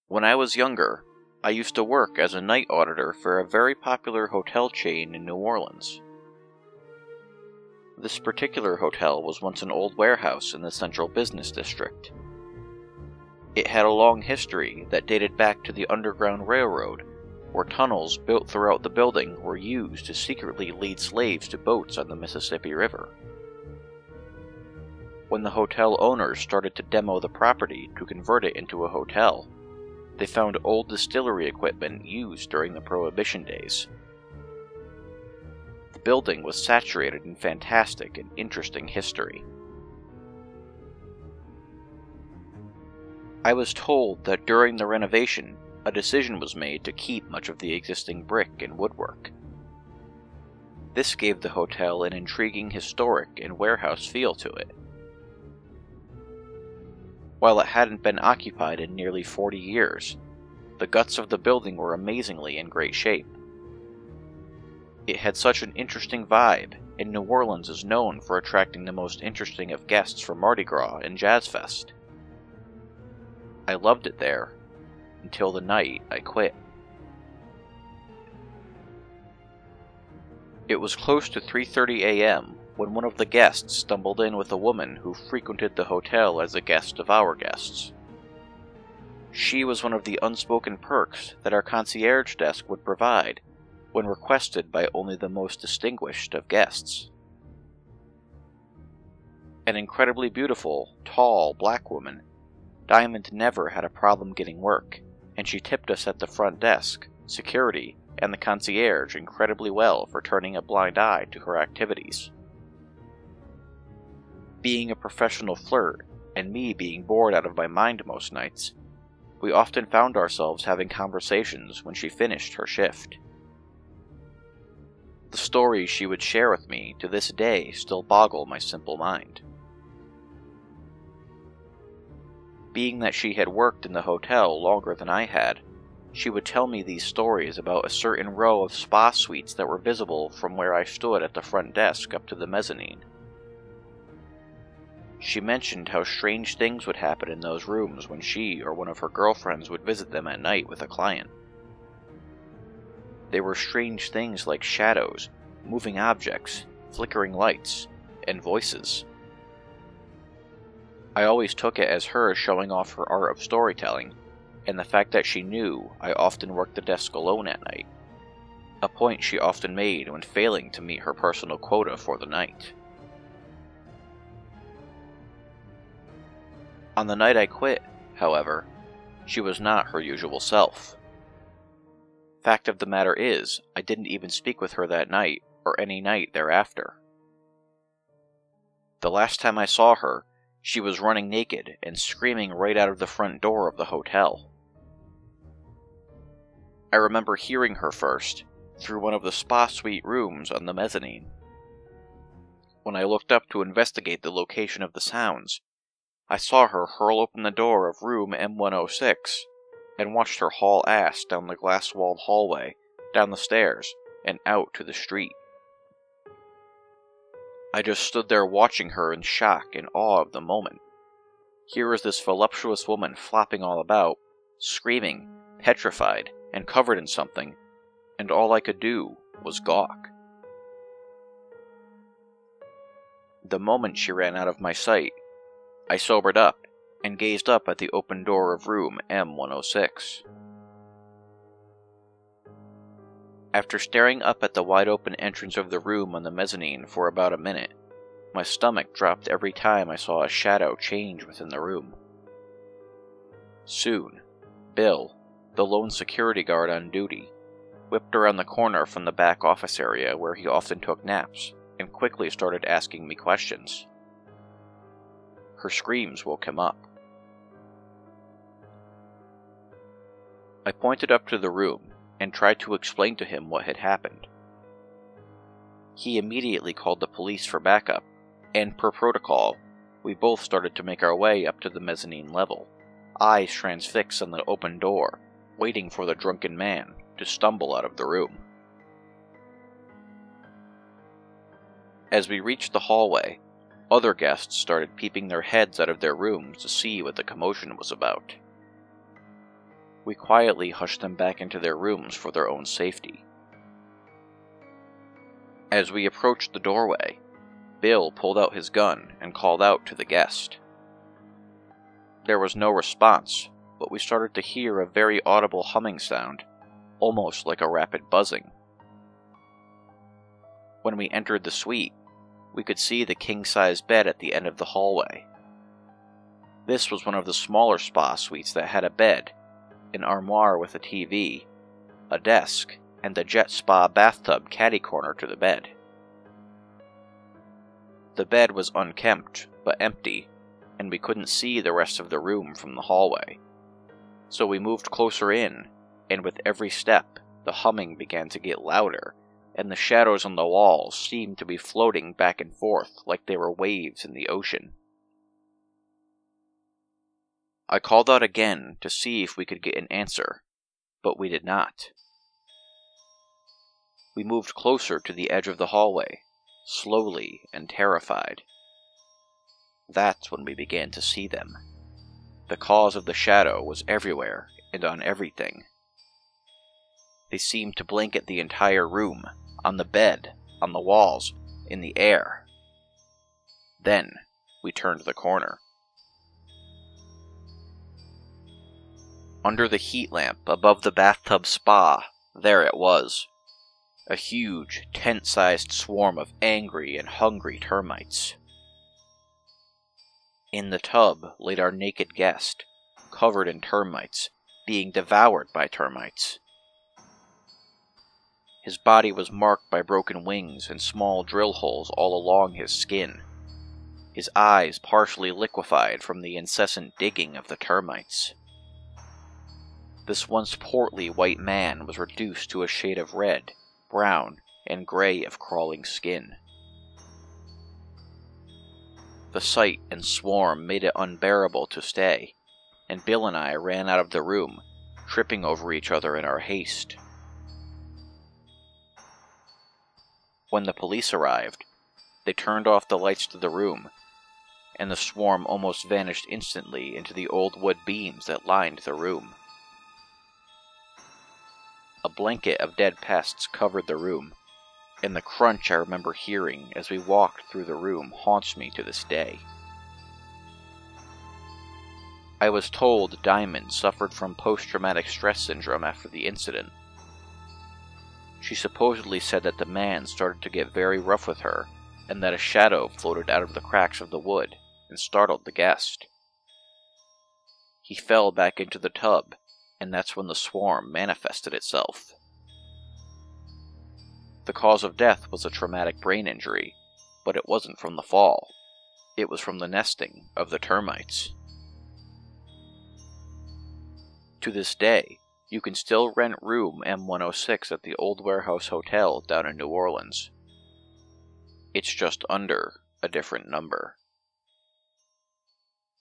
When I was younger, I used to work as a night auditor for a very popular hotel chain in New Orleans. This particular hotel was once an old warehouse in the central business district. It had a long history that dated back to the Underground Railroad, where tunnels built throughout the building were used to secretly lead slaves to boats on the Mississippi River. When the hotel owners started to demo the property to convert it into a hotel, they found old distillery equipment used during the Prohibition days. The building was saturated in fantastic and interesting history. I was told that during the renovation, a decision was made to keep much of the existing brick and woodwork. This gave the hotel an intriguing historic and warehouse feel to it. While it hadn't been occupied in nearly 40 years, the guts of the building were amazingly in great shape. It had such an interesting vibe, and New Orleans is known for attracting the most interesting of guests for Mardi Gras and Jazz Fest. I loved it there, until the night I quit. It was close to 3:30 a.m. when one of the guests stumbled in with a woman who frequented the hotel as a guest of our guests. She was one of the unspoken perks that our concierge desk would provide when requested by only the most distinguished of guests. An incredibly beautiful, tall, black woman, Diamond never had a problem getting work, and she tipped us at the front desk, security, and the concierge incredibly well for turning a blind eye to her activities. Being a professional flirt, and me being bored out of my mind most nights, we often found ourselves having conversations when she finished her shift. The stories she would share with me to this day still boggle my simple mind. Being that she had worked in the hotel longer than I had, she would tell me these stories about a certain row of spa suites that were visible from where I stood at the front desk up to the mezzanine. She mentioned how strange things would happen in those rooms when she or one of her girlfriends would visit them at night with a client. They were strange things like shadows, moving objects, flickering lights, and voices. I always took it as her showing off her art of storytelling, and the fact that she knew I often worked the desk alone at night, a point she often made when failing to meet her personal quota for the night. On the night I quit, however, she was not her usual self. Fact of the matter is, I didn't even speak with her that night, or any night thereafter. The last time I saw her, she was running naked and screaming right out of the front door of the hotel. I remember hearing her first, through one of the spa suite rooms on the mezzanine. When I looked up to investigate the location of the sounds, I saw her hurl open the door of room M106, and watched her haul ass down the glass-walled hallway, down the stairs, and out to the street. I just stood there watching her in shock and awe of the moment. Here was this voluptuous woman flopping all about, screaming, petrified, and covered in something, and all I could do was gawk. The moment she ran out of my sight, I sobered up and gazed up at the open door of room M106. After staring up at the wide-open entrance of the room on the mezzanine for about a minute, my stomach dropped every time I saw a shadow change within the room. Soon, Bill, the lone security guard on duty, whipped around the corner from the back office area where he often took naps, and quickly started asking me questions. Her screams woke him up. I pointed up to the room and tried to explain to him what had happened. He immediately called the police for backup, and per protocol, we both started to make our way up to the mezzanine level, eyes transfixed on the open door, waiting for the drunken man to stumble out of the room. As we reached the hallway, other guests started peeping their heads out of their rooms to see what the commotion was about. We quietly hushed them back into their rooms for their own safety. As we approached the doorway, Bill pulled out his gun and called out to the guest. There was no response, but we started to hear a very audible humming sound, almost like a rapid buzzing. When we entered the suite, we could see the king-size bed at the end of the hallway. This was one of the smaller spa suites that had a bed, an armoire with a TV, a desk, and the jet spa bathtub catty-corner to the bed. The bed was unkempt, but empty, and we couldn't see the rest of the room from the hallway. So we moved closer in, and with every step, the humming began to get louder, and the shadows on the walls seemed to be floating back and forth like they were waves in the ocean. I called out again to see if we could get an answer, but we did not. We moved closer to the edge of the hallway, slowly and terrified. That's when we began to see them. The cause of the shadow was everywhere and on everything. They seemed to blanket the entire room, on the bed, on the walls, in the air. Then we turned the corner. Under the heat lamp above the bathtub spa, there it was. A huge, tent-sized swarm of angry and hungry termites. In the tub laid our naked guest, covered in termites, being devoured by termites. His body was marked by broken wings and small drill holes all along his skin, his eyes partially liquefied from the incessant digging of the termites. This once portly white man was reduced to a shade of red, brown, and gray of crawling skin. The sight and swarm made it unbearable to stay, and Bill and I ran out of the room, tripping over each other in our haste. When the police arrived, they turned off the lights to the room, and the swarm almost vanished instantly into the old wood beams that lined the room. A blanket of dead pests covered the room, and the crunch I remember hearing as we walked through the room haunts me to this day. I was told Diamond suffered from post-traumatic stress syndrome after the incident. She supposedly said that the man started to get very rough with her, and that a shadow floated out of the cracks of the wood and startled the guest. He fell back into the tub, and that's when the swarm manifested itself. The cause of death was a traumatic brain injury, but it wasn't from the fall. It was from the nesting of the termites. To this day, you can still rent room M106 at the Old Warehouse Hotel down in New Orleans. It's just under a different number.